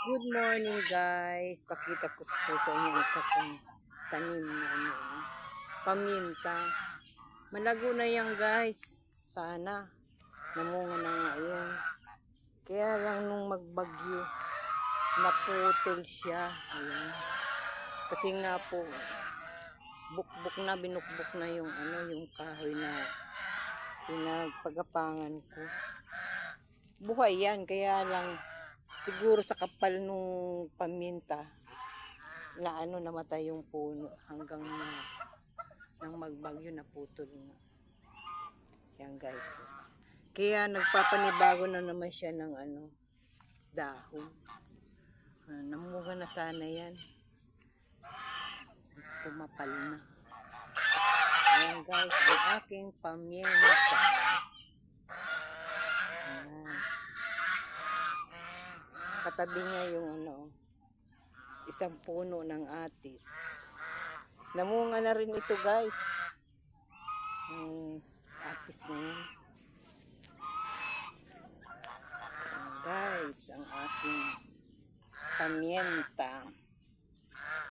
Good morning guys. Pakita ko po sa inyo isa kong tanim na paminta. Malago na yan guys. Sana. Namunga na nga yun. Kaya lang nung magbagyo, naputol siya. Ayan. Kasi nga po, bukbuk na, binukbuk na yung yung kahoy na pinagpagapangan ko. Buhay yan, kaya lang siguro sa kapal nung paminta na namatay yung puno hanggang nang magbagyo na putol na. Yan guys. Kaya nagpapanibago na naman siya ng dahon. Namunga na sana yan. Kumapal na. Ayan guys, ang aking paminta. Katabi niya yung isang puno ng atis. Namunga na rin ito guys. Atis na yan. Guys, ang aking paminta.